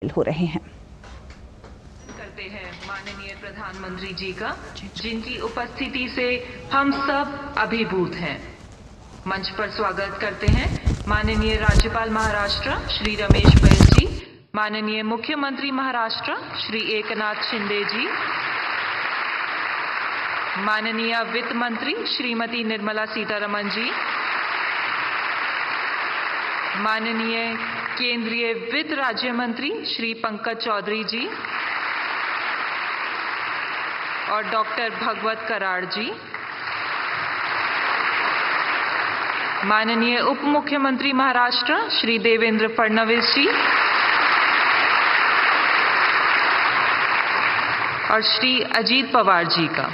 हो रहे हैं। करते हैं माननीय प्रधानमंत्री जी का, जिनकी उपस्थिति से हम सब अभिभूत हैं। मंच पर स्वागत करते हैं माननीय राज्यपाल महाराष्ट्र श्री रमेश बैस जी, माननीय मुख्यमंत्री महाराष्ट्र श्री एकनाथ शिंदे जी, माननीय वित्त मंत्री श्रीमती निर्मला सीतारमण जी, माननीय केंद्रीय वित्त राज्य मंत्री श्री पंकज चौधरी जी और डॉक्टर भगवत कराड़ जी, माननीय उप मुख्यमंत्री महाराष्ट्र श्री देवेंद्र फडणवीस जी और श्री अजीत पवार जी का।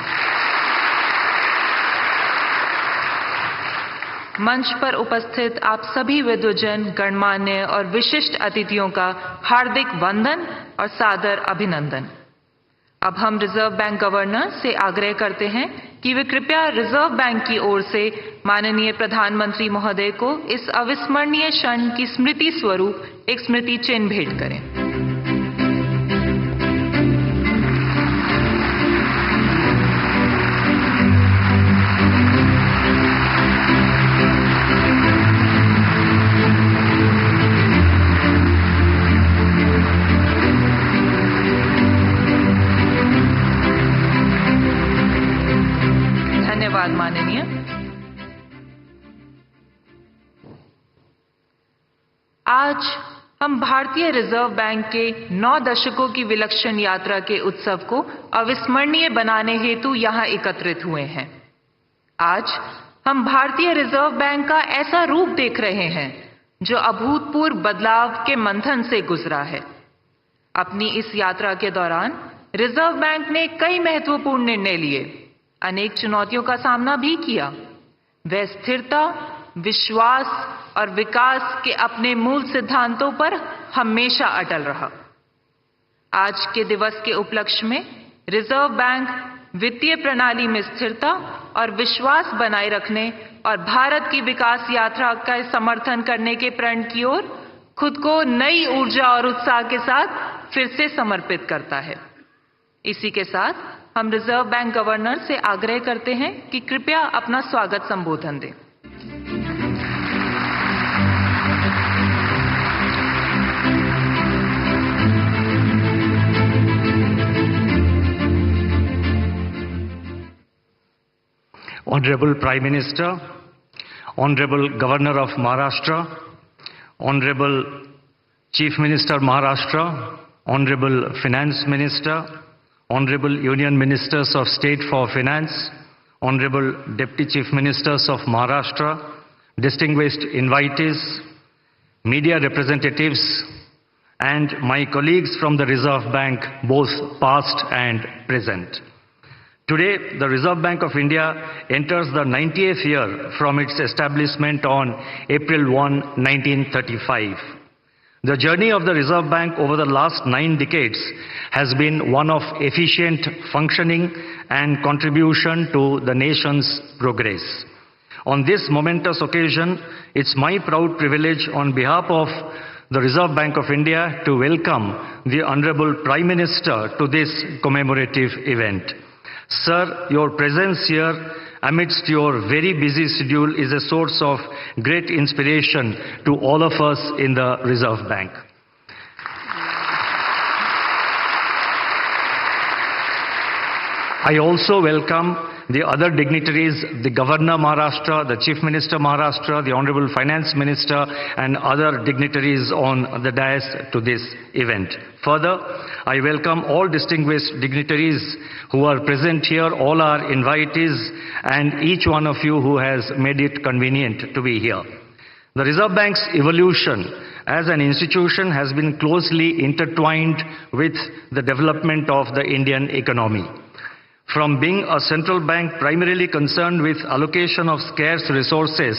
मंच पर उपस्थित आप सभी विद्वजन, गणमान्य और विशिष्ट अतिथियों का हार्दिक वंदन और सादर अभिनंदन। अब हम रिजर्व बैंक गवर्नर से आग्रह करते हैं कि वे कृपया रिजर्व बैंक की ओर से माननीय प्रधानमंत्री महोदय को इस अविस्मरणीय क्षण की स्मृति स्वरूप एक स्मृति चिन्ह भेंट करें। धन्यवाद माननीय। आज हम भारतीय रिजर्व बैंक के 9 दशकों की विलक्षण यात्रा के उत्सव को अविस्मरणीय बनाने हेतु यहां एकत्रित हुए हैं। आज हम भारतीय रिजर्व बैंक का ऐसा रूप देख रहे हैं जो अभूतपूर्व बदलाव के मंथन से गुजरा है। अपनी इस यात्रा के दौरान रिजर्व बैंक ने कई महत्वपूर्ण निर्णय लिए, अनेक चुनौतियों का सामना भी किया। वह स्थिरता, विश्वास और विकास के अपने मूल सिद्धांतों पर हमेशा अटल रहा। आज के दिवस के उपलक्ष्य में रिजर्व बैंक वित्तीय प्रणाली में स्थिरता और विश्वास बनाए रखने और भारत की विकास यात्रा का समर्थन करने के प्रण की ओर खुद को नई ऊर्जा और उत्साह के साथ फिर से समर्पित करता है। इसी के साथ हम रिजर्व बैंक गवर्नर से आग्रह करते हैं कि कृपया अपना स्वागत संबोधन दें। Honorable Prime Minister, Honorable Governor of Maharashtra, Honorable Chief Minister Maharashtra, Honorable Finance Minister, Honorable Union Ministers of State for Finance, Honorable Deputy Chief Ministers of Maharashtra, distinguished invitees, media representatives, and my colleagues from the Reserve Bank, both past and present. Today, the Reserve Bank of India enters the 90th year from its establishment on April 1, 1935. The journey of the Reserve Bank over the last 9 decades has been one of efficient functioning and contribution to the nation's progress. On this momentous occasion, it's my proud privilege on behalf of the Reserve Bank of India to welcome the Honorable Prime Minister to this commemorative event. Sir, your presence here amidst your very busy schedule is a source of great inspiration to all of us in the Reserve Bank. I also welcome the other dignitaries, the Governor Maharashtra, the Chief Minister Maharashtra, the Honorable Finance Minister, and other dignitaries on the dais to this event. Further, I welcome all distinguished dignitaries who are present here, all our invitees, and each one of you who has made it convenient to be here. The Reserve Bank's evolution as an institution has been closely intertwined with the development of the Indian economy. From being a central bank primarily concerned with allocation of scarce resources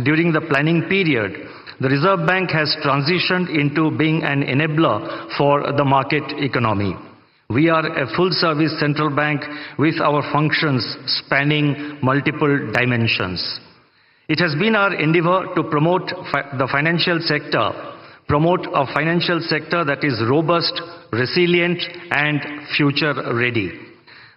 during the planning period, the Reserve Bank has transitioned into being an enabler for the market economy. We are a full-service central bank with our functions spanning multiple dimensions. It has been our endeavor to promote the financial sector promote a financial sector that is robust, resilient, and future-ready.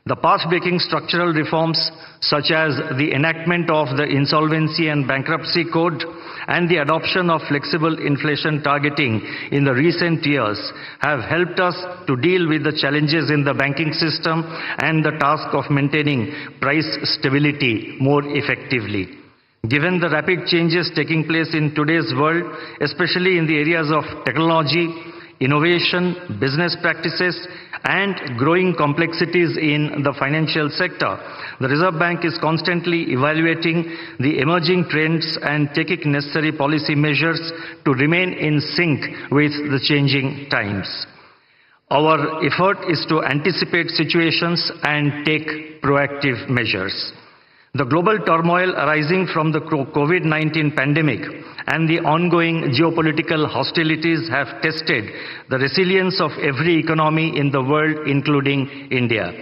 The path-breaking structural reforms, such as the enactment of the Insolvency and Bankruptcy Code and the adoption of flexible inflation targeting in the recent years, have helped us to deal with the challenges in the banking system and the task of maintaining price stability more effectively. Given the rapid changes taking place in today's world, especially in the areas of technology, innovation, business practices, and growing complexities in the financial sector, the Reserve Bank is constantly evaluating the emerging trends and taking necessary policy measures to remain in sync with the changing times. Our effort is to anticipate situations and take proactive measures. The global turmoil arising from the COVID-19 pandemic and the ongoing geopolitical hostilities have tested the resilience of every economy in the world, including India.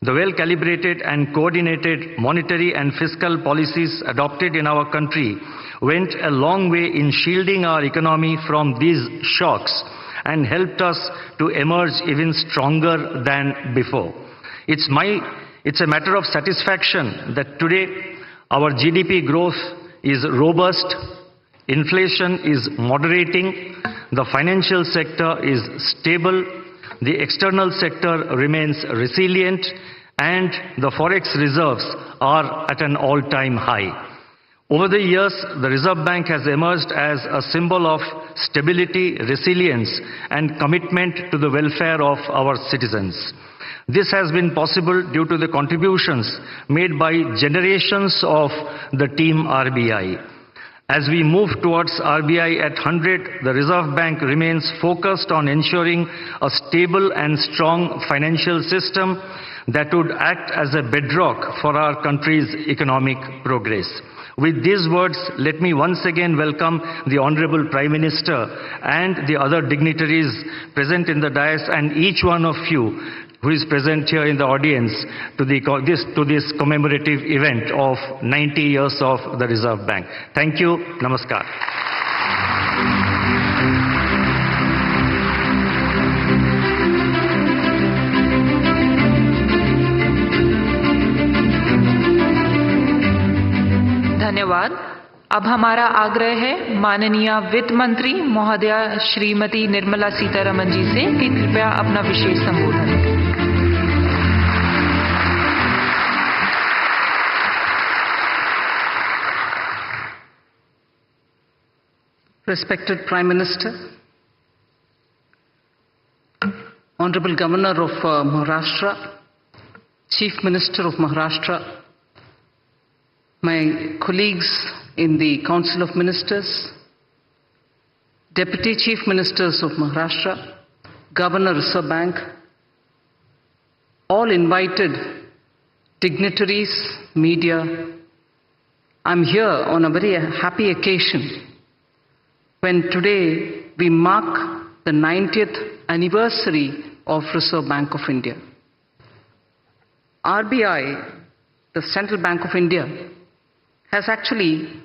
The well-calibrated and coordinated monetary and fiscal policies adopted in our country went a long way in shielding our economy from these shocks and helped us to emerge even stronger than before. It's a matter of satisfaction that today our GDP growth is robust, inflation is moderating, the financial sector is stable, the external sector remains resilient, and the forex reserves are at an all-time high. Over the years, the Reserve Bank has emerged as a symbol of stability, resilience, and commitment to the welfare of our citizens. This has been possible due to the contributions made by generations of the team RBI. As we move towards RBI at 100, the Reserve Bank remains focused on ensuring a stable and strong financial system that would act as a bedrock for our country's economic progress. With these words, let me once again welcome the Honorable Prime Minister and the other dignitaries present in the dais and each one of you who is present here in the audience to this commemorative event of 90 years of the Reserve Bank. Thank you. Namaskar. धन्यवाद। अब हमारा आग्रह है माननीय वित्त मंत्री महोदया श्रीमती निर्मला सीतारमण जी से कि कृपया अपना विशेष संबोधन दें। Respected Prime Minister, Honorable Governor of Maharashtra, Chief Minister of Maharashtra, my colleagues in the Council of Ministers, Deputy Chief Ministers of Maharashtra, Governor Reserve Bank, all invited dignitaries, media, I'm here on a very happy occasion when today we mark the 90th anniversary of Reserve Bank of India. RBI, the Central Bank of India, has actually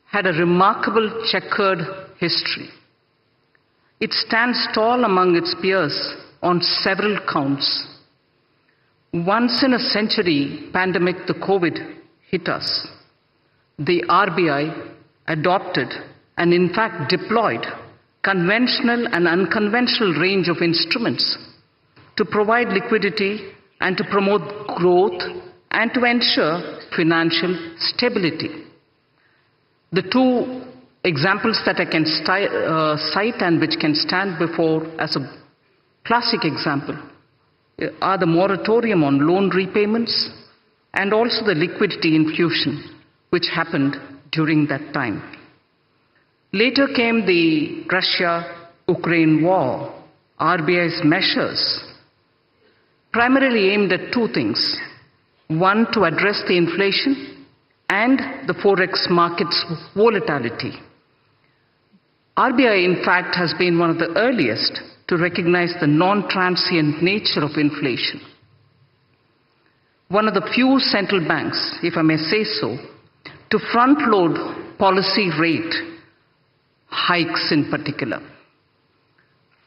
had a remarkable checkered history. It stands tall among its peers on several counts. Once in a century pandemic, the COVID, hit us. The RBI adopted and in fact deployed conventional and unconventional range of instruments to provide liquidity and to promote growth and to ensure financial stability. The two examples that I can cite and which can stand before as a classic example are the moratorium on loan repayments and also the liquidity infusion which happened during that time. Later came the Russia-Ukraine war. RBI's measures primarily aimed at two things. One, to address the inflation and the forex market's volatility. RBI, in fact, has been one of the earliest to recognize the non-transient nature of inflation. One of the few central banks, if I may say so, to front-load policy rate hikes in particular.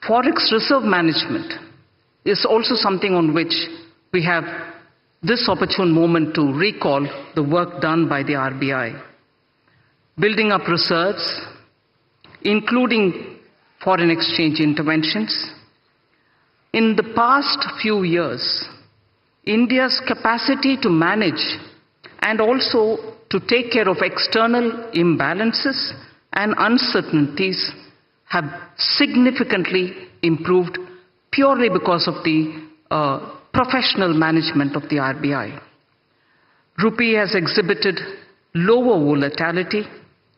Forex reserve management is also something on which we have this opportune moment to recall the work done by the RBI. Building up reserves, including foreign exchange interventions. In the past few years, India's capacity to manage and also to take care of external imbalances and uncertainties have significantly improved purely because of the professional management of the RBI. Rupee has exhibited lower volatility,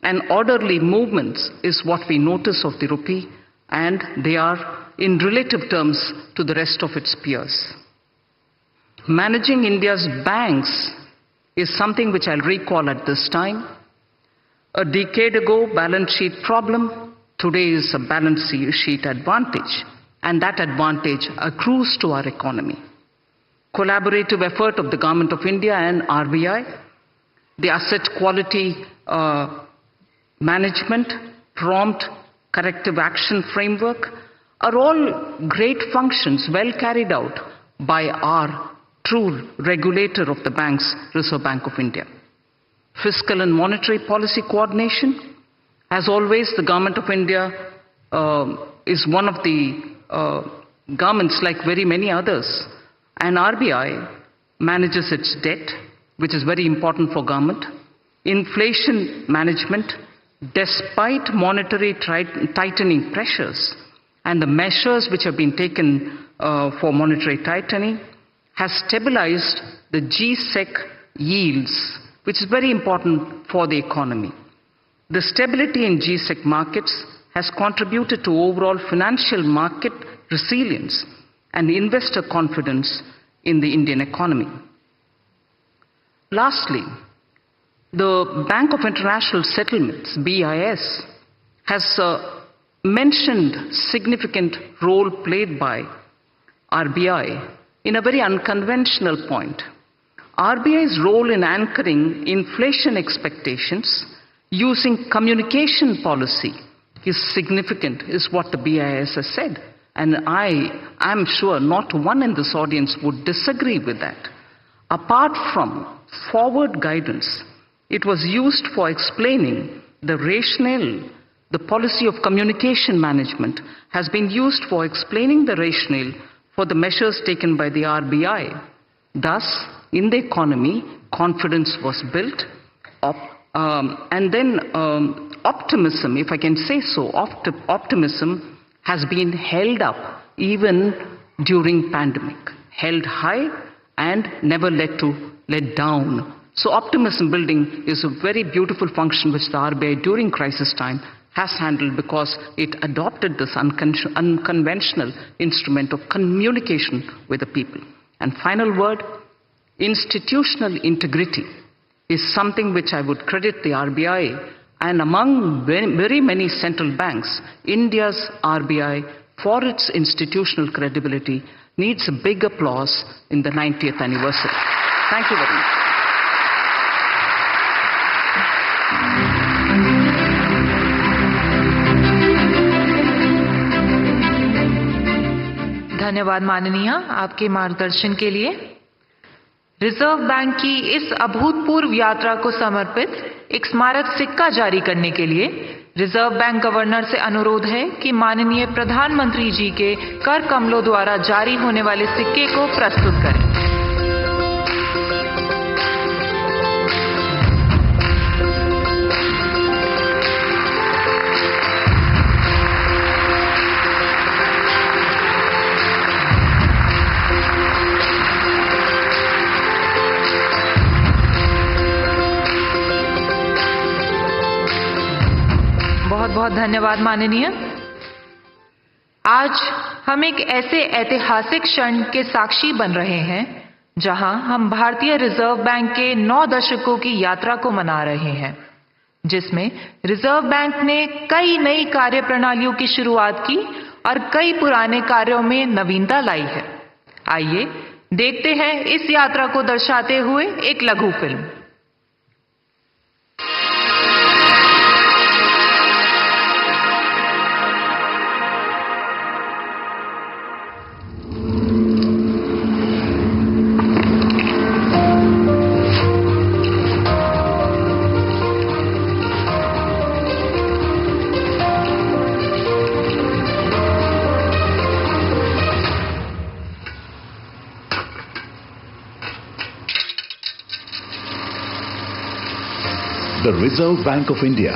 and orderly movements is what we notice of the rupee, and they are in relative terms to the rest of its peers. Managing India's banks is something which I'll recall at this time. A decade ago, balance sheet problem, today is a balance sheet advantage, and that advantage accrues to our economy. Collaborative effort of the Government of India and RBI, the asset quality management, prompt corrective action framework are all great functions well carried out by our true regulator of the banks, Reserve Bank of India. Fiscal and monetary policy coordination. As always, the Government of India is one of the governments, like very many others, and RBI manages its debt, which is very important for government. Inflation management, despite monetary tightening pressures and the measures which have been taken for monetary tightening, has stabilized the G-Sec yields, which is very important for the economy. The stability in G-Sec markets has contributed to overall financial market resilience and investor confidence in the Indian economy. Lastly, the Bank of International Settlements, BIS, has mentioned significant role played by RBI in a very unconventional point. RBI's role in anchoring inflation expectations using communication policy is significant, is what the BIS has said. And I'm sure not one in this audience would disagree with that. Apart from forward guidance, it was used for explaining the rationale. The policy of communication management has been used for explaining the rationale for the measures taken by the RBI. Thus, in the economy, confidence was built, and then optimism, if I can say so, optimism has been held up even during pandemic, held high and never let down. So optimism building is a very beautiful function which the RBI during crisis time has handled, because it adopted this unconventional instrument of communication with the people. And final word, institutional integrity is something which I would credit the RBI, and among very many central banks, India's RBI, for its institutional credibility, needs a big applause in the 90th anniversary. Thank you very much. धन्यवाद माननीय, आपके मार्गदर्शन के लिए। Reserve bank की इस अभूतपूर्व यात्रा को समर्पित एक स्मारक सिक्का जारी करने के लिए रिजर्व बैंक गवर्नर से अनुरोध है कि माननीय प्रधानमंत्री जी के कर कमलों द्वारा जारी होने वाले सिक्के को प्रस्तुत करें। बहुत बहुत धन्यवाद माननीय। आज हम एक ऐसे ऐतिहासिक क्षण के साक्षी बन रहे हैं जहां हम भारतीय रिजर्व बैंक के 9 दशकों की यात्रा को मना रहे हैं, जिसमें रिजर्व बैंक ने कई नई कार्यप्रणालियों की शुरुआत की और कई पुराने कार्यों में नवीनता लाई है। आइए देखते हैं इस यात्रा को दर्शाते हुए एक लघु film. The Reserve Bank of India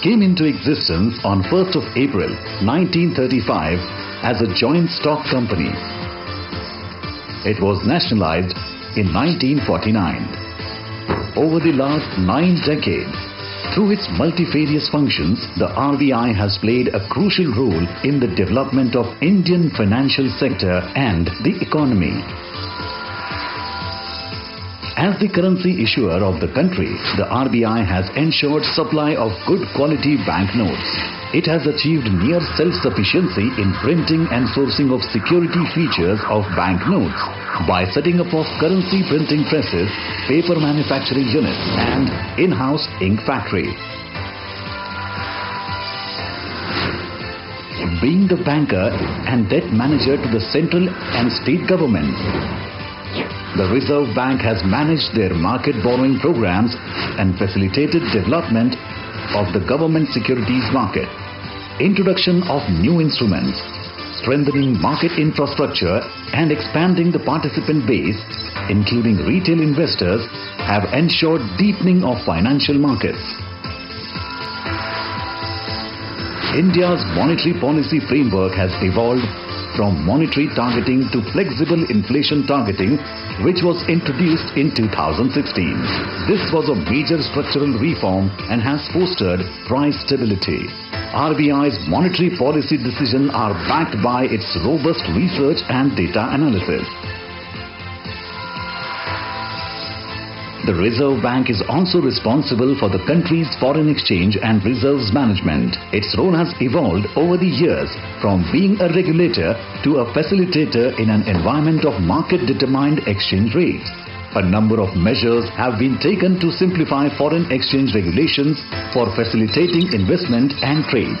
came into existence on 1st of April 1935 as a joint stock company. It was nationalized in 1949. Over the last 9 decades, through its multifarious functions, the RBI has played a crucial role in the development of Indian financial sector and the economy. As the currency issuer of the country, the RBI has ensured supply of good quality banknotes. It has achieved near self-sufficiency in printing and sourcing of security features of banknotes by setting up of currency printing presses, paper manufacturing units and in-house ink factory. Being the banker and debt manager to the central and state governments, the Reserve Bank has managed their market borrowing programs and facilitated development of the government securities market, introduction of new instruments, strengthening market infrastructure and expanding the participant base, including retail investors, have ensured deepening of financial markets. India's monetary policy framework has evolved from monetary targeting to flexible inflation targeting, which was introduced in 2016. This was a major structural reform and has fostered price stability. RBI's monetary policy decisions are backed by its robust research and data analysis. The Reserve Bank is also responsible for the country's foreign exchange and reserves management. Its role has evolved over the years from being a regulator to a facilitator in an environment of market-determined exchange rates. A number of measures have been taken to simplify foreign exchange regulations for facilitating investment and trade.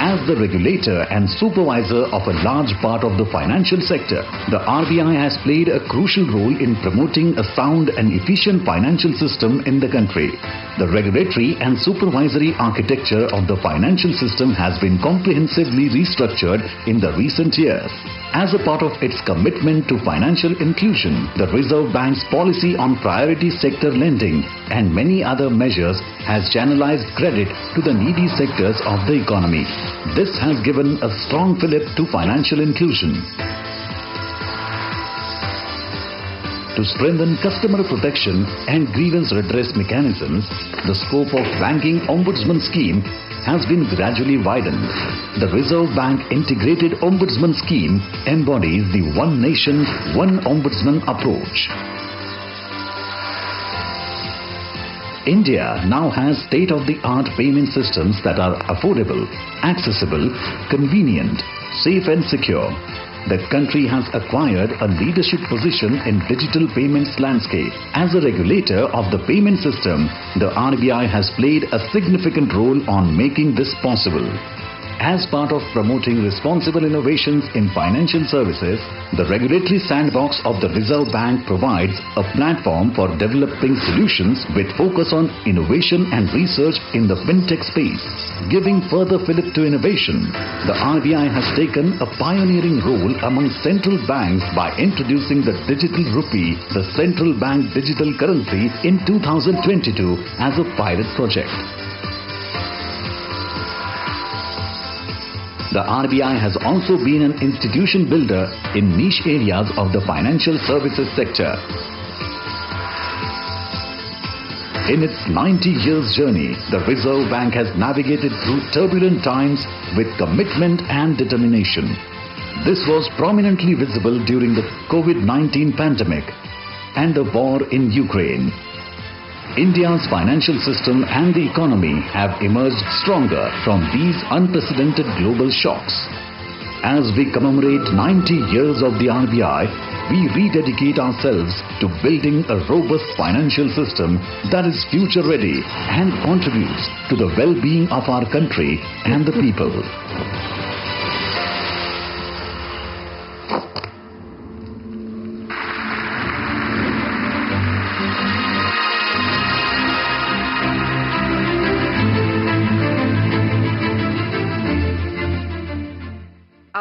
As the regulator and supervisor of a large part of the financial sector, the RBI has played a crucial role in promoting a sound and efficient financial system in the country. The regulatory and supervisory architecture of the financial system has been comprehensively restructured in the recent years. As a part of its commitment to financial inclusion, the Reserve Bank's policy on priority sector lending and many other measures has channelized credit to the needy sectors of the economy. This has given a strong fillip to financial inclusion. To strengthen customer protection and grievance redress mechanisms, the scope of Banking Ombudsman Scheme has been gradually widened. The Reserve Bank Integrated Ombudsman Scheme embodies the One Nation, One Ombudsman approach. India now has state-of-the-art payment systems that are affordable, accessible, convenient, safe and secure. The country has acquired a leadership position in digital payments landscape. As a regulator of the payment system, the RBI has played a significant role on making this possible. As part of promoting responsible innovations in financial services, the regulatory sandbox of the Reserve Bank provides a platform for developing solutions with focus on innovation and research in the fintech space. Giving further fillip to innovation, the RBI has taken a pioneering role among central banks by introducing the digital rupee, the central bank digital currency, in 2022 as a pilot project. The RBI has also been an institution builder in niche areas of the financial services sector. In its 90 years journey, the Reserve Bank has navigated through turbulent times with commitment and determination. This was prominently visible during the COVID-19 pandemic and the war in Ukraine. India's financial system and the economy have emerged stronger from these unprecedented global shocks. As we commemorate 90 years of the RBI, we rededicate ourselves to building a robust financial system that is future-ready and contributes to the well-being of our country and the people.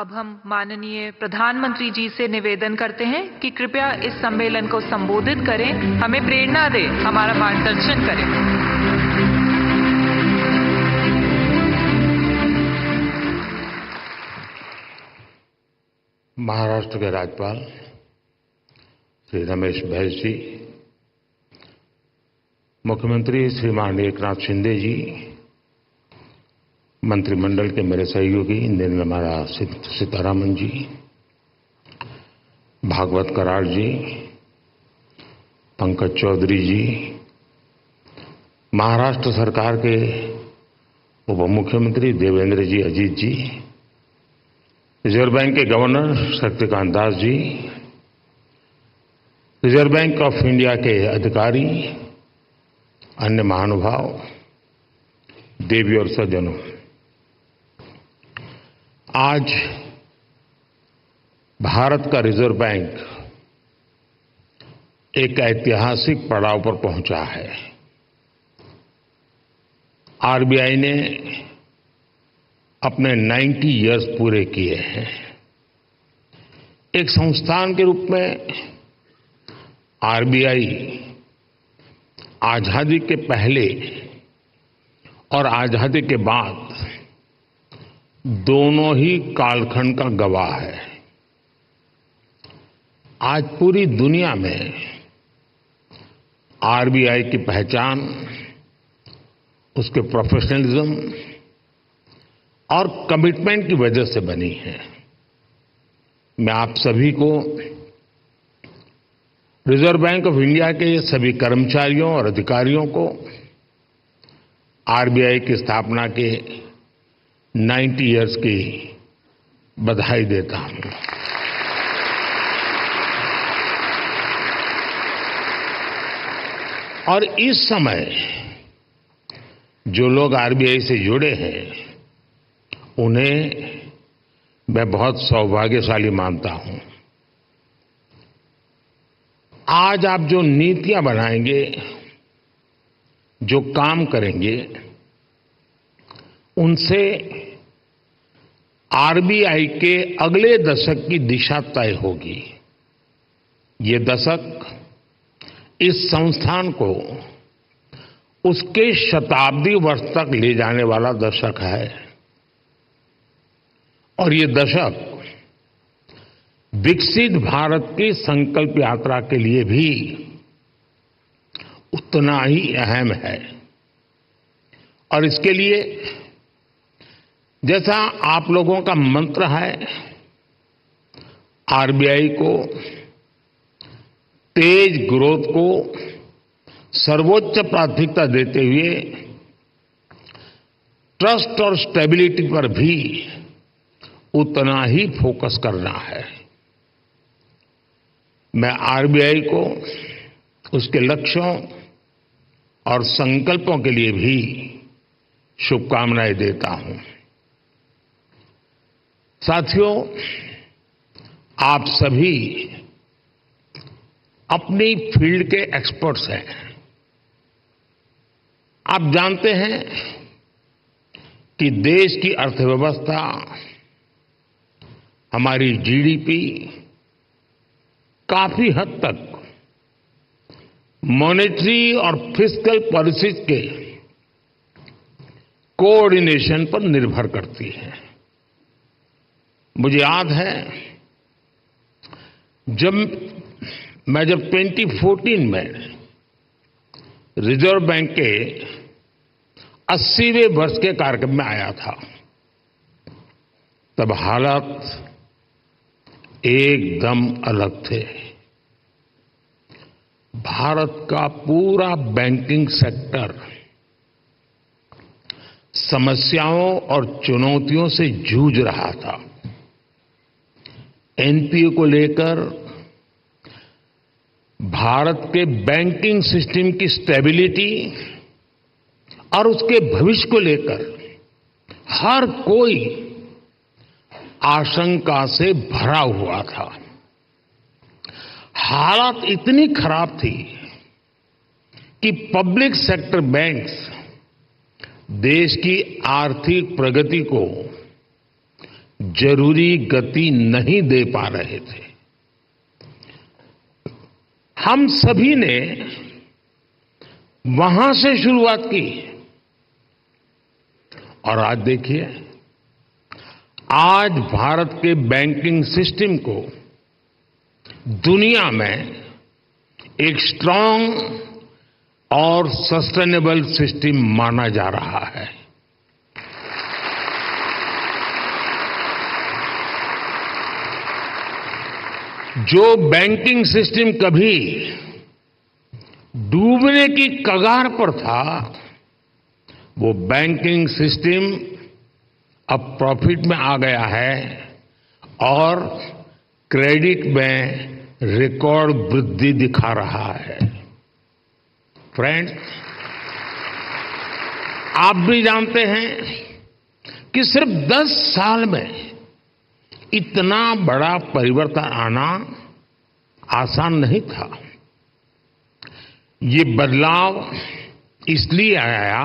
अब हम माननीय प्रधानमंत्री जी से निवेदन करते हैं कि कृपया इस सम्मेलन को संबोधित करें, हमें प्रेरणा दें, हमारा मार्गदर्शन करें। महाराष्ट्र के राज्यपाल श्री रमेश बैस जी, मुख्यमंत्री श्रीमान एकनाथ शिंदे जी, मंत्रिमंडल के मेरे सहयोगी निर्मला सीतारामन जी, भागवत कराड़ जी, पंकज चौधरी जी, महाराष्ट्र सरकार के उप मुख्यमंत्री देवेंद्र जी अजीत जी, रिजर्व बैंक के governor Shaktikanta Das ji, reserve bank of India के अधिकारी, अन्य महानुभाव, देवी और सज्जनों, आज भारत का रिजर्व बैंक एक ऐतिहासिक पड़ाव पर पहुंचा है। आरबीआई ने अपने 90 इयर्स पूरे किए हैं। एक संस्थान के रूप में आरबीआई आजादी के पहले और आजादी के बाद दोनों ही कालखंड का गवाह है। आज पूरी दुनिया में आरबीआई की पहचान उसके प्रोफेशनलिज्म और कमिटमेंट की वजह से बनी है। मैं आप सभी को रिजर्व बैंक ऑफ इंडिया के सभी कर्मचारियों और अधिकारियों को आरबीआई की स्थापना के 90 इयर्स की बधाई देता हूं। और इस समय जो लोग आरबीआई से जुड़े हैं उन्हें मैं बहुत सौभाग्यशाली मानता हूं। आज आप जो नीतियां बनाएंगे, जो काम करेंगे, उनसे आरबीआई के अगले दशक की दिशा तय होगी। ये दशक इस संस्थान को उसके शताब्दी वर्ष तक ले जाने वाला दशक है और ये दशक विकसित भारत की संकल्प यात्रा के लिए भी उतना ही अहम है। और इसके लिए जैसा आप लोगों का मंत्र है, आरबीआई को तेज ग्रोथ को सर्वोच्च प्राथमिकता देते हुए ट्रस्ट और स्टेबिलिटी पर भी उतना ही फोकस करना है। मैं आरबीआई को उसके लक्ष्यों और संकल्पों के लिए भी शुभकामनाएं देता हूं। साथियों, आप सभी अपनी फील्ड के एक्सपर्ट्स हैं। आप जानते हैं कि देश की अर्थव्यवस्था, हमारी जीडीपी काफी हद तक मॉनेटरी और फिस्कल पॉलिसीज के कोऑर्डिनेशन पर निर्भर करती है। मुझे याद है जब 2014 में रिजर्व बैंक के 80वें वर्ष के कार्यक्रम में आया था, तब हालात एकदम अलग थे। भारत का पूरा बैंकिंग सेक्टर समस्याओं और चुनौतियों से जूझ रहा था। एनपीए को लेकर, भारत के बैंकिंग सिस्टम की स्टेबिलिटी और उसके भविष्य को लेकर हर कोई आशंका से भरा हुआ था। हालात इतनी खराब थी कि पब्लिक सेक्टर बैंक्स देश की आर्थिक प्रगति को जरूरी गति नहीं दे पा रहे थे। हम सभी ने वहां से शुरुआत की और आज देखिए, आज भारत के बैंकिंग सिस्टम को दुनिया में एक स्ट्रांग और सस्टेनेबल सिस्टम माना जा रहा है। जो बैंकिंग सिस्टम कभी डूबने की कगार पर था, वो बैंकिंग सिस्टम अब प्रॉफिट में आ गया है और क्रेडिट में रिकॉर्ड वृद्धि दिखा रहा है। फ्रेंड्स, आप भी जानते हैं कि सिर्फ 10 साल में इतना बड़ा परिवर्तन आना आसान नहीं था। ये बदलाव इसलिए आया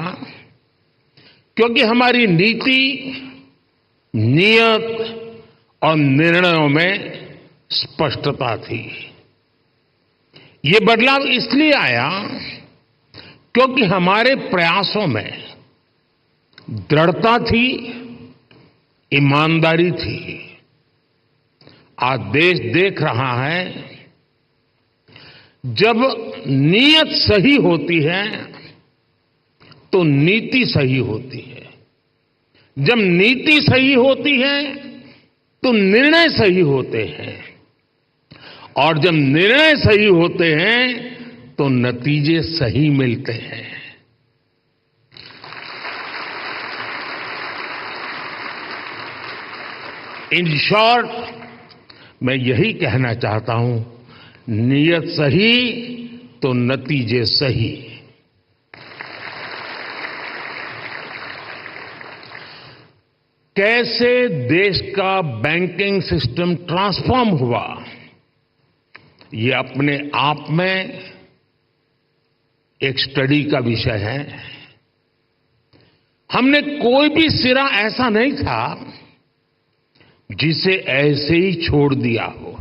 क्योंकि हमारी नीति, नियत और निर्णयों में स्पष्टता थी। ये बदलाव इसलिए आया क्योंकि हमारे प्रयासों में दृढ़ता थी, ईमानदारी थी। आज देश देख रहा है, जब नीयत सही होती है तो नीति सही होती है। जब नीति सही होती है तो निर्णय सही होते हैं और जब निर्णय सही होते हैं तो नतीजे सही मिलते हैं। इन शॉर्ट, मैं यही कहना चाहता हूं, नीयत सही तो नतीजे सही। कैसे देश का बैंकिंग सिस्टम ट्रांसफॉर्म हुआ, ये अपने आप में एक स्टडी का विषय है। हमने कोई भी सिरा ऐसा नहीं था जिसे ऐसे ही छोड़ दिया हो।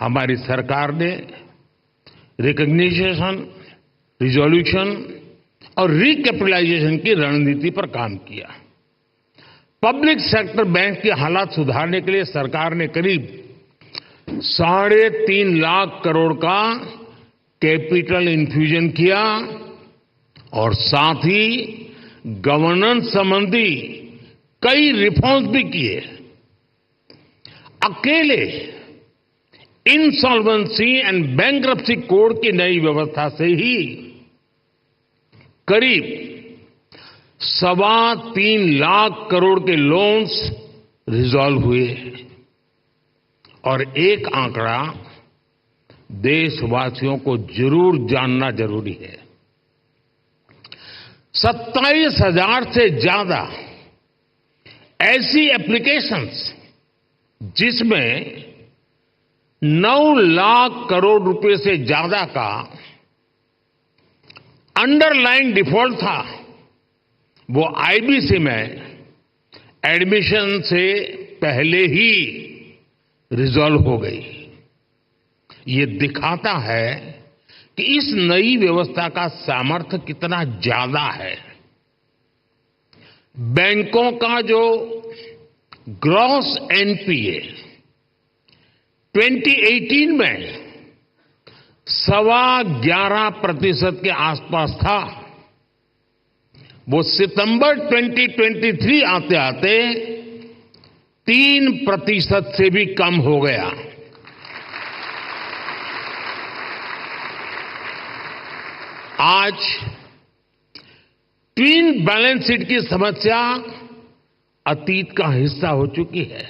हमारी सरकार ने रिकॉग्निशन, रिजोल्यूशन और रिकैपिटलाइजेशन की रणनीति पर काम किया। पब्लिक सेक्टर बैंक के हालात सुधारने के लिए सरकार ने करीब 3.5 लाख करोड़ का कैपिटल इन्फ्यूजन किया और साथ ही गवर्नेंस संबंधी कई रिफॉर्म्स भी किए। अकेले इंसॉल्वेंसी एंड बैंक्रप्सी कोड की नई व्यवस्था से ही करीब 3.25 लाख करोड़ के लोन्स रिजॉल्व हुए और एक आंकड़ा देशवासियों को जरूर जानना जरूरी है। 27,000 से ज्यादा ऐसी एप्लीकेशंस जिसमें 9 लाख करोड़ रुपए से ज्यादा का अंडरलाइन डिफॉल्ट था, वो आईबीसी में एडमिशन से पहले ही रिजॉल्व हो गई। ये दिखाता है कि इस नई व्यवस्था का सामर्थ्य कितना ज्यादा है। बैंकों का जो ग्रॉस एनपीए 2018 में 11.25% के आसपास था, वो सितंबर 2023 आते आते 3% से भी कम हो गया। आज ट्विन बैलेंस शीट की समस्या अतीत का हिस्सा हो चुकी है।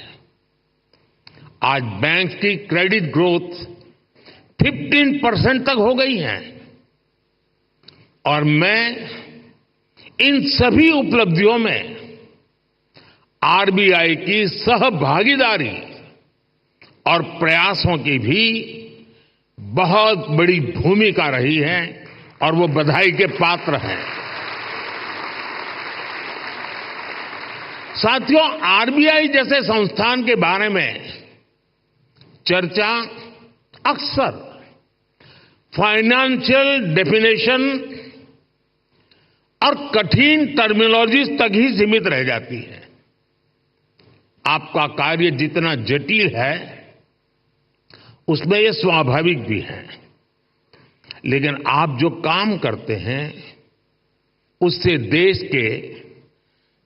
आज बैंक की क्रेडिट ग्रोथ 15% तक हो गई है और मैं इन सभी उपलब्धियों में आरबीआई की सहभागीदारी और प्रयासों की भी बहुत बड़ी भूमिका रही है और वो बधाई के पात्र हैं। साथियों, आरबीआई जैसे संस्थान के बारे में चर्चा अक्सर फाइनेंशियल डेफिनेशन और कठिन टर्मिनोलॉजीज तक ही सीमित रह जाती है। आपका कार्य जितना जटिल है, उसमें यह स्वाभाविक भी है, लेकिन आप जो काम करते हैं उससे देश के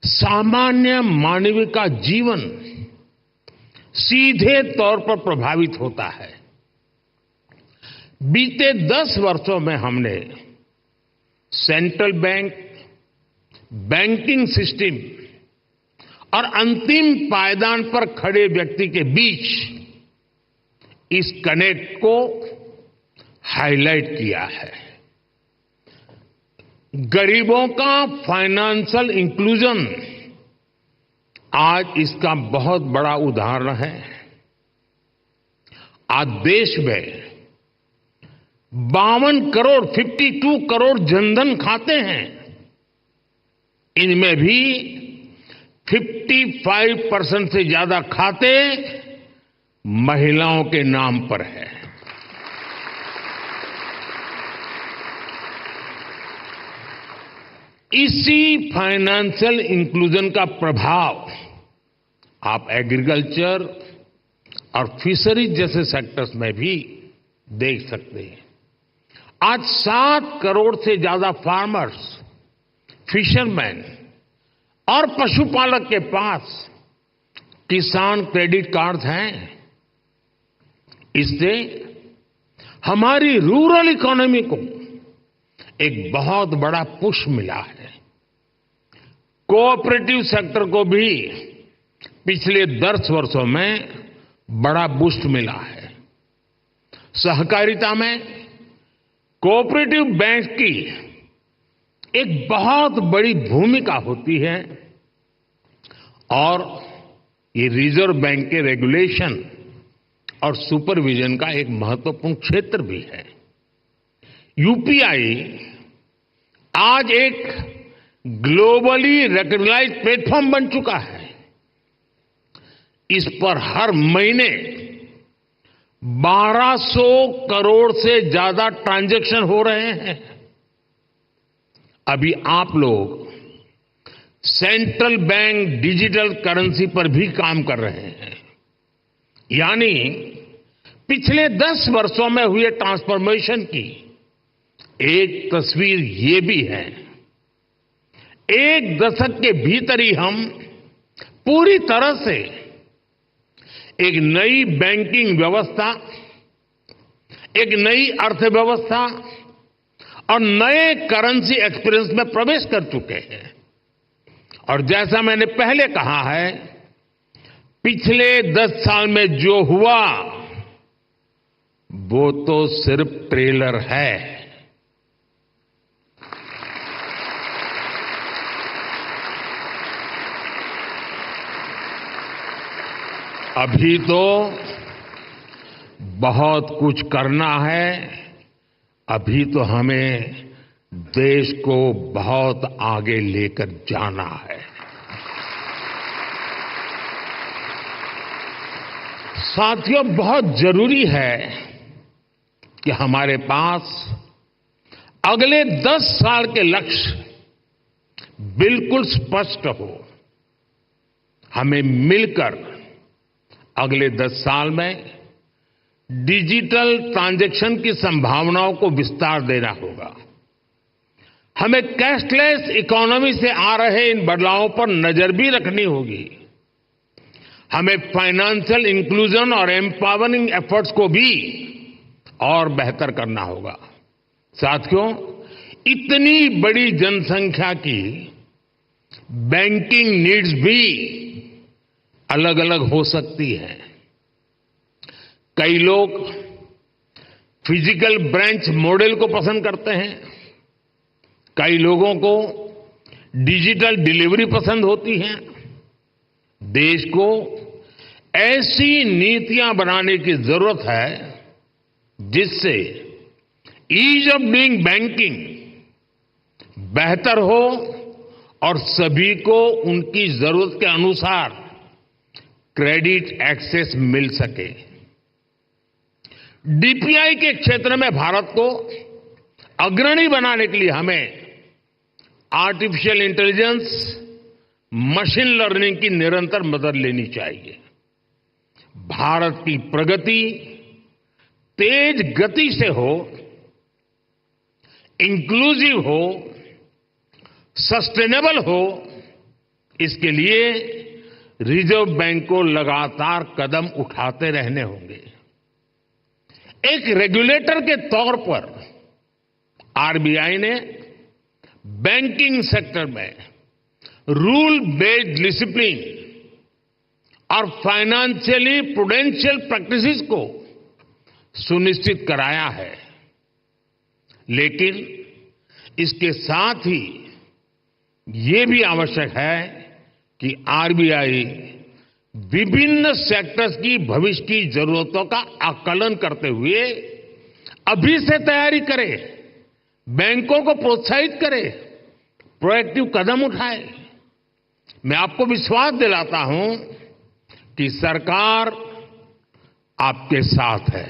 सामान्य मानव का जीवन सीधे तौर पर प्रभावित होता है। बीते 10 वर्षों में हमने सेंट्रल बैंक, बैंकिंग सिस्टम और अंतिम पायदान पर खड़े व्यक्ति के बीच इस कनेक्ट को हाईलाइट किया है। गरीबों का फाइनेंशियल इंक्लूजन आज इसका बहुत बड़ा उदाहरण है। आज देश में 52 करोड़ जनधन खाते हैं। इनमें भी 55% से ज्यादा खाते महिलाओं के नाम पर है। इसी फाइनेंशियल इंक्लूजन का प्रभाव आप एग्रीकल्चर और फिशरीज जैसे सेक्टर्स में भी देख सकते हैं। आज 7 करोड़ से ज्यादा फार्मर्स, फिशरमैन और पशुपालक के पास किसान क्रेडिट कार्ड हैं। इससे हमारी रूरल इकोनॉमी को एक बहुत बड़ा पुश मिला है। कोऑपरेटिव सेक्टर को भी पिछले 10 वर्षों में बड़ा बूस्ट मिला है। सहकारिता में कोऑपरेटिव बैंक की एक बहुत बड़ी भूमिका होती है और ये रिजर्व बैंक के रेगुलेशन और सुपरविजन का एक महत्वपूर्ण क्षेत्र भी है। यूपीआई आज एक ग्लोबली रिकॉग्नाइज्ड प्लेटफॉर्म बन चुका है। इस पर हर महीने 1200 करोड़ से ज्यादा ट्रांजैक्शन हो रहे हैं। अभी आप लोग सेंट्रल बैंक डिजिटल करेंसी पर भी काम कर रहे हैं। यानी पिछले 10 वर्षों में हुए ट्रांसफॉर्मेशन की एक तस्वीर ये भी है। एक दशक के भीतर ही हम पूरी तरह से एक नई बैंकिंग व्यवस्था, एक नई अर्थव्यवस्था और नए करेंसी एक्सपीरियंस में प्रवेश कर चुके हैं। और जैसा मैंने पहले कहा है, पिछले 10 साल में जो हुआ वो तो सिर्फ ट्रेलर है। अभी तो बहुत कुछ करना है। अभी तो हमें देश को बहुत आगे लेकर जाना है। साथियों, बहुत जरूरी है कि हमारे पास अगले 10 साल के लक्ष्य बिल्कुल स्पष्ट हो। हमें मिलकर अगले 10 साल में डिजिटल ट्रांजैक्शन की संभावनाओं को विस्तार देना होगा। हमें कैशलेस इकोनॉमी से आ रहे इन बदलावों पर नजर भी रखनी होगी। हमें फाइनेंशियल इंक्लूजन और एम्पावरिंग एफर्ट्स को भी और बेहतर करना होगा। साथियों, इतनी बड़ी जनसंख्या की बैंकिंग नीड्स भी अलग अलग हो सकती है। कई लोग फिजिकल ब्रांच मॉडल को पसंद करते हैं, कई लोगों को डिजिटल डिलीवरी पसंद होती है। देश को ऐसी नीतियां बनाने की जरूरत है जिससे ईज ऑफ डूइंग बैंकिंग बेहतर हो और सभी को उनकी जरूरत के अनुसार क्रेडिट एक्सेस मिल सके। डीपीआई के क्षेत्र में भारत को अग्रणी बनाने के लिए हमें आर्टिफिशियल इंटेलिजेंस, मशीन लर्निंग की निरंतर मदद लेनी चाहिए। भारत की प्रगति तेज गति से हो, इंक्लूसिव हो, सस्टेनेबल हो, इसके लिए रिजर्व बैंक को लगातार कदम उठाते रहने होंगे। एक रेगुलेटर के तौर पर आरबीआई ने बैंकिंग सेक्टर में रूल बेस्ड डिसिप्लिन और फाइनेंशियली प्रूडेंशियल प्रैक्टिसेस को सुनिश्चित कराया है, लेकिन इसके साथ ही ये भी आवश्यक है कि आरबीआई विभिन्न सेक्टर्स की भविष्य की जरूरतों का आकलन करते हुए अभी से तैयारी करे, बैंकों को प्रोत्साहित करे, प्रोएक्टिव कदम उठाए। मैं आपको विश्वास दिलाता हूं कि सरकार आपके साथ है।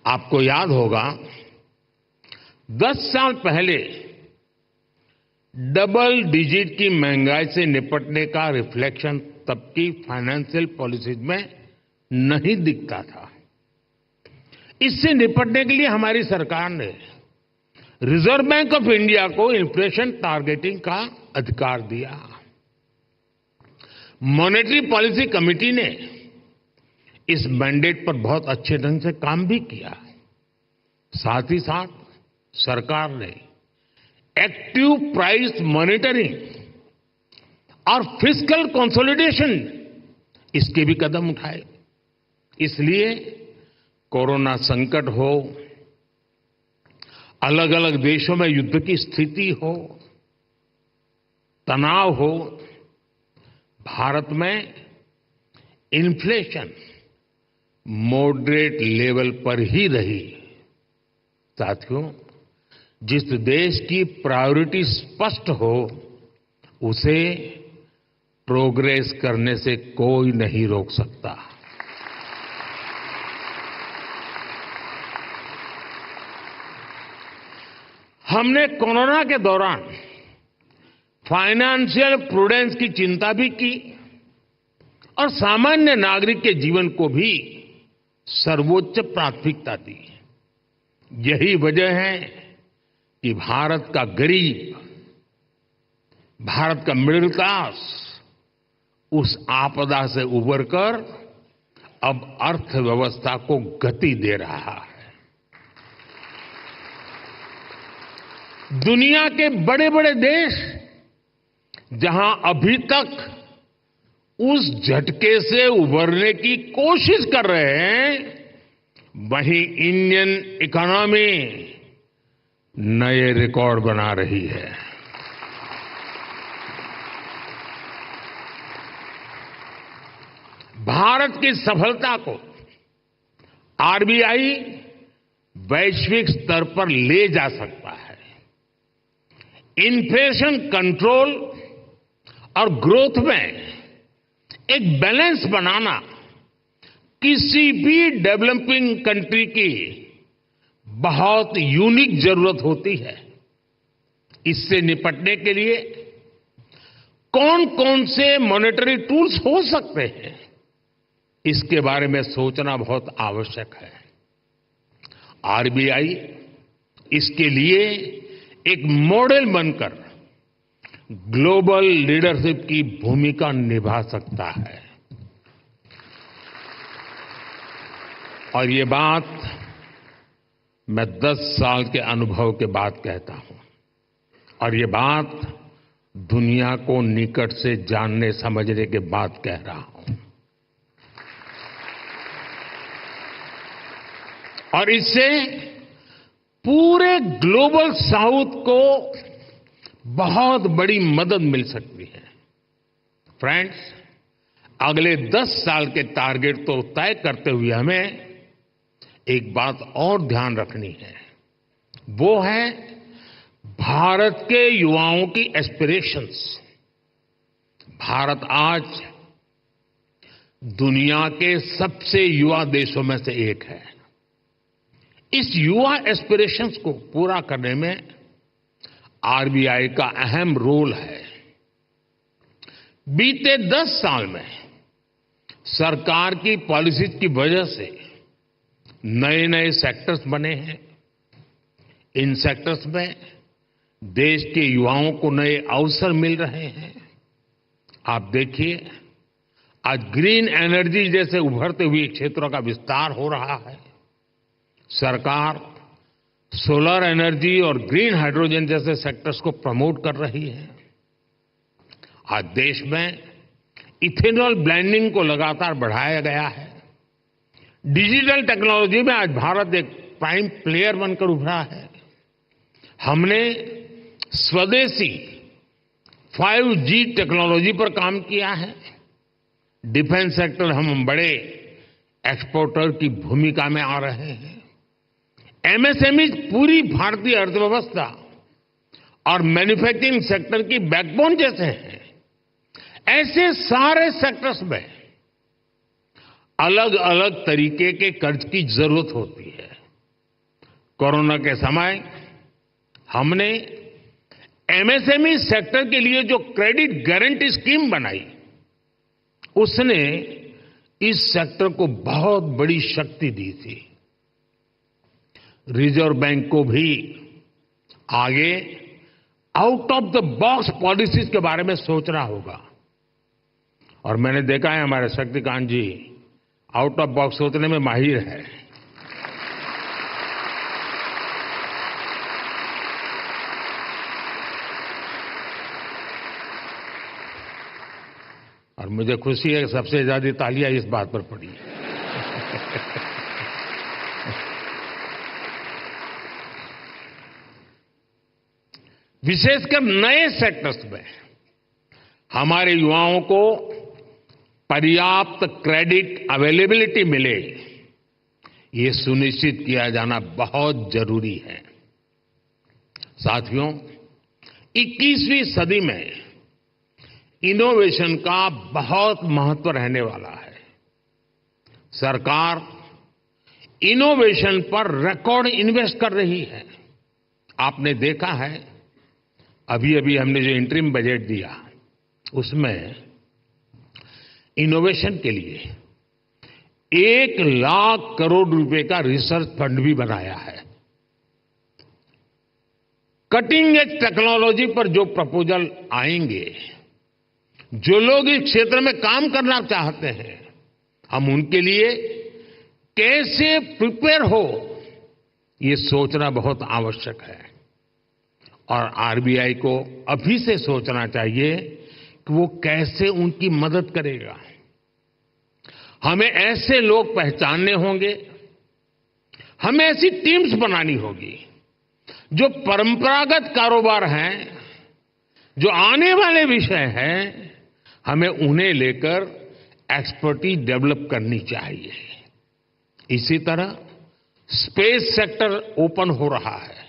आपको याद होगा 10 साल पहले डबल डिजिट की महंगाई से निपटने का रिफ्लेक्शन तब की फाइनेंशियल पॉलिसीज में नहीं दिखता था। इससे निपटने के लिए हमारी सरकार ने रिजर्व बैंक ऑफ इंडिया को इन्फ्लेशन टारगेटिंग का अधिकार दिया। मॉनेटरी पॉलिसी कमेटी ने इस मैंडेट पर बहुत अच्छे ढंग से काम भी किया। साथ ही साथ सरकार ने एक्टिव प्राइस मॉनिटरिंग और फिस्कल कंसोलिडेशन, इसके भी कदम उठाए। इसलिए कोरोना संकट हो, अलग अलग देशों में युद्ध की स्थिति हो, तनाव हो, भारत में इन्फ्लेशन मॉडरेट लेवल पर ही रही। साथियों, जिस देश की प्रायोरिटी स्पष्ट हो, उसे प्रोग्रेस करने से कोई नहीं रोक सकता। हमने कोरोना के दौरान फाइनेंशियल प्रूडेंस की चिंता भी की और सामान्य नागरिक के जीवन को भी सर्वोच्च प्राथमिकता दी। यही वजह है कि भारत का गरीब, भारत का मिडिल क्लास उस आपदा से उबरकर अब अर्थव्यवस्था को गति दे रहा है। दुनिया के बड़े बड़े देश जहां अभी तक उस झटके से उबरने की कोशिश कर रहे हैं, वहीं इंडियन इकोनॉमी नए रिकॉर्ड बना रही है। भारत की सफलता को आरबीआई वैश्विक स्तर पर ले जा सकता है। इन्फ्लेशन कंट्रोल और ग्रोथ में एक बैलेंस बनाना किसी भी डेवलपिंग कंट्री की बहुत यूनिक जरूरत होती है। इससे निपटने के लिए कौन कौन से मॉनेटरी टूल्स हो सकते हैं, इसके बारे में सोचना बहुत आवश्यक है। आरबीआई इसके लिए एक मॉडल बनकर ग्लोबल लीडरशिप की भूमिका निभा सकता है। और ये बात मैं 10 साल के अनुभव के बाद कहता हूं, और ये बात दुनिया को निकट से जानने समझने के बाद कह रहा हूं। और इससे पूरे ग्लोबल साउथ को बहुत बड़ी मदद मिल सकती है। फ्रेंड्स, अगले 10 साल के टारगेट तो तय करते हुए हमें एक बात और ध्यान रखनी है, वो है भारत के युवाओं की एस्पिरेशंस। भारत आज दुनिया के सबसे युवा देशों में से एक है। इस युवा एस्पिरेशंस को पूरा करने में आरबीआई का अहम रोल है। बीते 10 साल में सरकार की पॉलिसीज की वजह से नए नए सेक्टर्स बने हैं। इन सेक्टर्स में देश के युवाओं को नए अवसर मिल रहे हैं। आप देखिए, आज ग्रीन एनर्जी जैसे उभरते हुए क्षेत्रों का विस्तार हो रहा है। सरकार सोलर एनर्जी और ग्रीन हाइड्रोजन जैसे सेक्टर्स को प्रमोट कर रही है। आज देश में इथेनॉल ब्लेंडिंग को लगातार बढ़ाया गया है। डिजिटल टेक्नोलॉजी में आज भारत एक प्राइम प्लेयर बनकर उभरा है। हमने स्वदेशी 5G टेक्नोलॉजी पर काम किया है। डिफेंस सेक्टर हम बड़े एक्सपोर्टर की भूमिका में आ रहे हैं। एमएसएमई पूरी भारतीय अर्थव्यवस्था और मैन्युफैक्चरिंग सेक्टर की बैकबोन जैसे हैं। ऐसे सारे सेक्टर्स में अलग अलग तरीके के कर्ज की जरूरत होती है। कोरोना के समय हमने एमएसएमई सेक्टर के लिए जो क्रेडिट गारंटी स्कीम बनाई, उसने इस सेक्टर को बहुत बड़ी शक्ति दी थी। रिजर्व बैंक को भी आगे out of the box policies के बारे में सोचना होगा। और मैंने देखा है हमारे शक्तिकांत जी आउट ऑफ बॉक्स सोचने में माहिर है। और मुझे खुशी है कि सबसे ज्यादा तालियां इस बात पर पड़ी है। विशेषकर नए सेक्टर्स में हमारे युवाओं को पर्याप्त क्रेडिट अवेलेबिलिटी मिले, ये सुनिश्चित किया जाना बहुत जरूरी है। साथियों, 21वीं सदी में इनोवेशन का बहुत महत्व रहने वाला है। सरकार इनोवेशन पर रिकॉर्ड इन्वेस्ट कर रही है। आपने देखा है, अभी अभी हमने जो इंटरिम बजट दिया, उसमें इनोवेशन के लिए 1 लाख करोड़ रुपए का रिसर्च फंड भी बनाया है। कटिंग एज टेक्नोलॉजी पर जो प्रपोजल आएंगे, जो लोग इस क्षेत्र में काम करना चाहते हैं, हम उनके लिए कैसे प्रिपेयर हो, ये सोचना बहुत आवश्यक है। और आरबीआई को अभी से सोचना चाहिए कि वो कैसे उनकी मदद करेगा। हमें ऐसे लोग पहचानने होंगे, हमें ऐसी टीम्स बनानी होगी जो परंपरागत कारोबार हैं, जो आने वाले विषय हैं, हमें उन्हें लेकर एक्सपर्टीज डेवलप करनी चाहिए। इसी तरह स्पेस सेक्टर ओपन हो रहा है।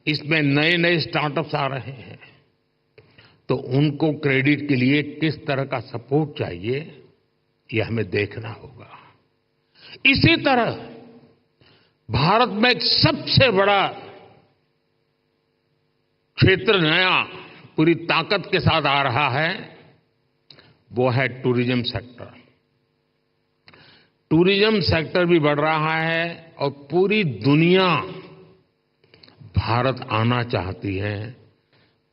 इसमें नए नए स्टार्टअप्स आ रहे हैं, तो उनको क्रेडिट के लिए किस तरह का सपोर्ट चाहिए, ये हमें देखना होगा। इसी तरह भारत में एक सबसे बड़ा क्षेत्र नया पूरी ताकत के साथ आ रहा है, वो है टूरिज्म सेक्टर। टूरिज्म सेक्टर भी बढ़ रहा है और पूरी दुनिया भारत आना चाहती है,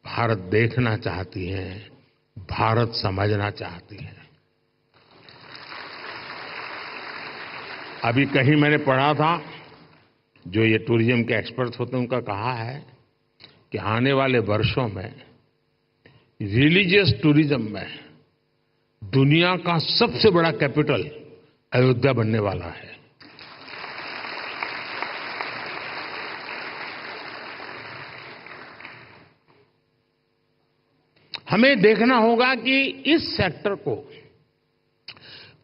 भारत देखना चाहती है, भारत समझना चाहती है। अभी कहीं मैंने पढ़ा था, जो ये टूरिज्म के एक्सपर्ट्स होते हैं, उनका कहा है कि आने वाले वर्षों में रिलीजियस टूरिज्म में दुनिया का सबसे बड़ा कैपिटल अयोध्या बनने वाला है। हमें देखना होगा कि इस सेक्टर को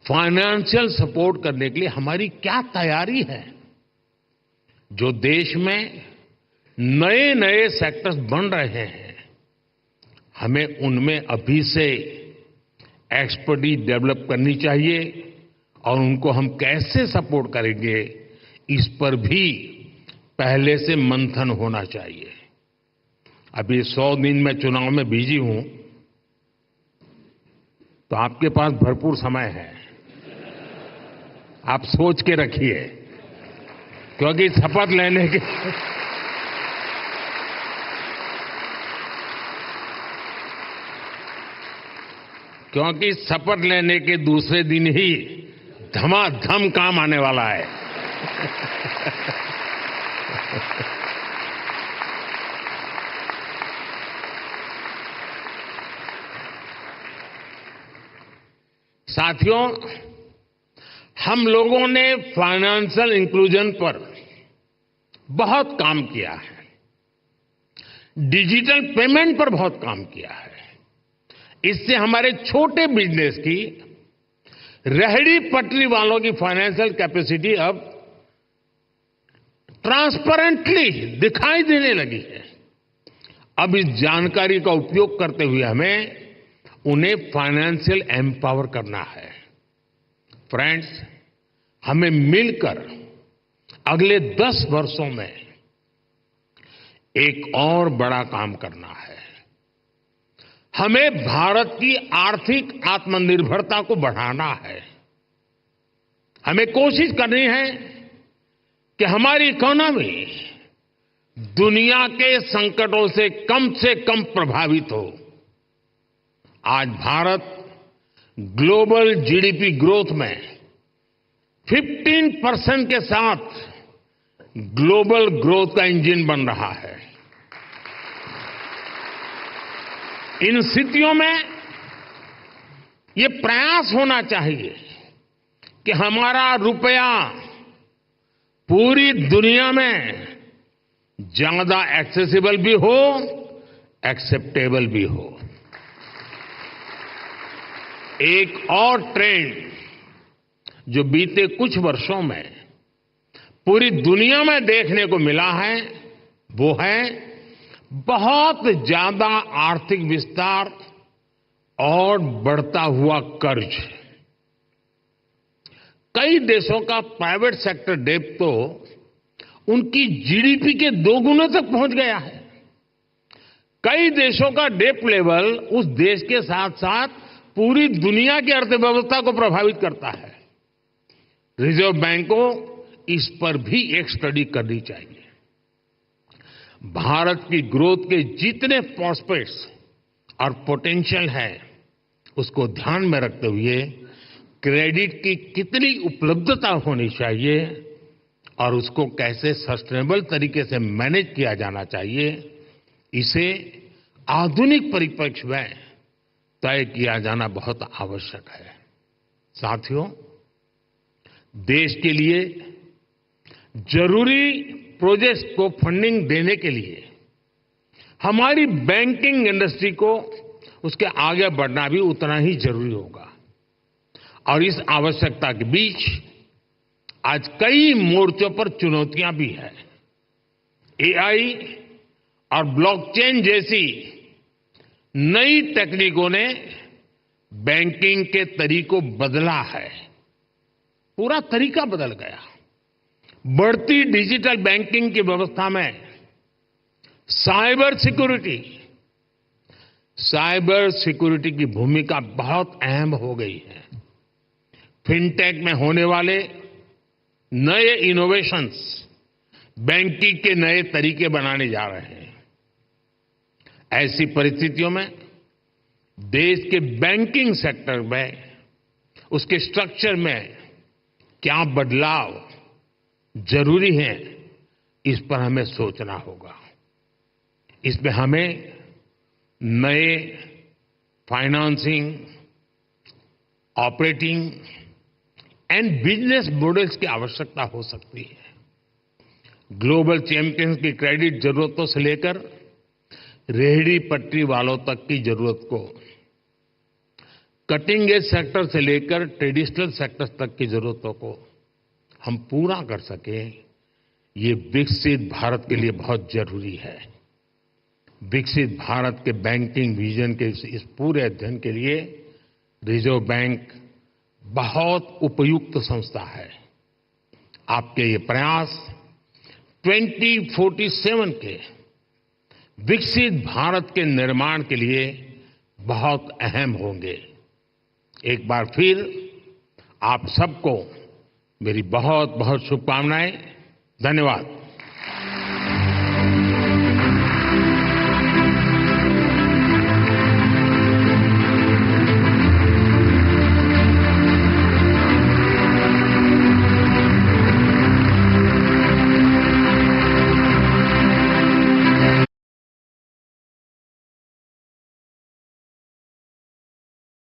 फाइनेंशियल सपोर्ट करने के लिए हमारी क्या तैयारी है। जो देश में नए नए सेक्टर्स बन रहे हैं, हमें उनमें अभी से एक्सपर्टीज डेवलप करनी चाहिए और उनको हम कैसे सपोर्ट करेंगे, इस पर भी पहले से मंथन होना चाहिए। अभी 100 दिन मैं चुनाव में बिजी हूं, तो आपके पास भरपूर समय है। आप सोच के रखिए, क्योंकि शपथ लेने के क्योंकि शपथ लेने के दूसरे दिन ही धमाधम काम आने वाला है। साथियों, हम लोगों ने फाइनेंशियल इंक्लूजन पर बहुत काम किया है, डिजिटल पेमेंट पर बहुत काम किया है। इससे हमारे छोटे बिजनेस की, रेहड़ी पटरी वालों की फाइनेंशियल कैपेसिटी अब ट्रांसपेरेंटली दिखाई देने लगी है। अब इस जानकारी का उपयोग करते हुए हमें उन्हें फाइनेंशियल एम्पावर करना है। फ्रेंड्स, हमें मिलकर अगले 10 वर्षों में एक और बड़ा काम करना है। हमें भारत की आर्थिक आत्मनिर्भरता को बढ़ाना है। हमें कोशिश करनी है कि हमारी इकोनॉमी दुनिया के संकटों से कम प्रभावित हो। आज भारत ग्लोबल जीडीपी ग्रोथ में 15% के साथ ग्लोबल ग्रोथ का इंजन बन रहा है। इन स्थितियों में ये प्रयास होना चाहिए कि हमारा रुपया पूरी दुनिया में ज्यादा एक्सेसिबल भी हो, एक्सेप्टेबल भी हो। एक और ट्रेंड जो बीते कुछ वर्षों में पूरी दुनिया में देखने को मिला है, वो है बहुत ज्यादा आर्थिक विस्तार और बढ़ता हुआ कर्ज। कई देशों का प्राइवेट सेक्टर डेट तो उनकी जीडीपी के 2 गुने तक पहुंच गया है। कई देशों का डेट लेवल उस देश के साथ साथ पूरी दुनिया की अर्थव्यवस्था को प्रभावित करता है। रिजर्व बैंक को इस पर भी एक स्टडी करनी चाहिए। भारत की ग्रोथ के जितने प्रॉस्पेक्ट्स और पोटेंशियल है, उसको ध्यान में रखते हुए क्रेडिट की कितनी उपलब्धता होनी चाहिए और उसको कैसे सस्टेनेबल तरीके से मैनेज किया जाना चाहिए, इसे आधुनिक परिप्रेक्ष्य में तय किया जाना बहुत आवश्यक है। साथियों, देश के लिए जरूरी प्रोजेक्ट्स को फंडिंग देने के लिए हमारी बैंकिंग इंडस्ट्री को उसके आगे बढ़ना भी उतना ही जरूरी होगा। और इस आवश्यकता के बीच आज कई मोर्चों पर चुनौतियां भी हैं। एआई और ब्लॉकचेन जैसी नई तकनीकों ने बैंकिंग के तरीकों बदला है, पूरा तरीका बदल गया। बढ़ती डिजिटल बैंकिंग की व्यवस्था में साइबर सिक्योरिटी की भूमिका बहुत अहम हो गई है। फिनटेक में होने वाले नए इनोवेशंस बैंकिंग के नए तरीके बनाने जा रहे हैं। ऐसी परिस्थितियों में देश के बैंकिंग सेक्टर में, उसके स्ट्रक्चर में क्या बदलाव जरूरी है, इस पर हमें सोचना होगा। इसमें हमें नए financing, operating and business models की आवश्यकता हो सकती है। ग्लोबल चैंपियंस की क्रेडिट जरूरतों से लेकर रेहड़ी पटरी वालों तक की जरूरत को कटिंग एज सेक्टर से लेकर ट्रेडिशनल सेक्टर तक की जरूरतों को हम पूरा कर सकें, ये विकसित भारत के लिए बहुत जरूरी है। विकसित भारत के बैंकिंग विजन के इस पूरे अध्ययन के लिए रिजर्व बैंक बहुत उपयुक्त संस्था है। आपके ये प्रयास 2047 के विकसित भारत के निर्माण के लिए बहुत अहम होंगे। एक बार फिर आप सबको मेरी बहुत बहुत शुभकामनाएं। धन्यवाद।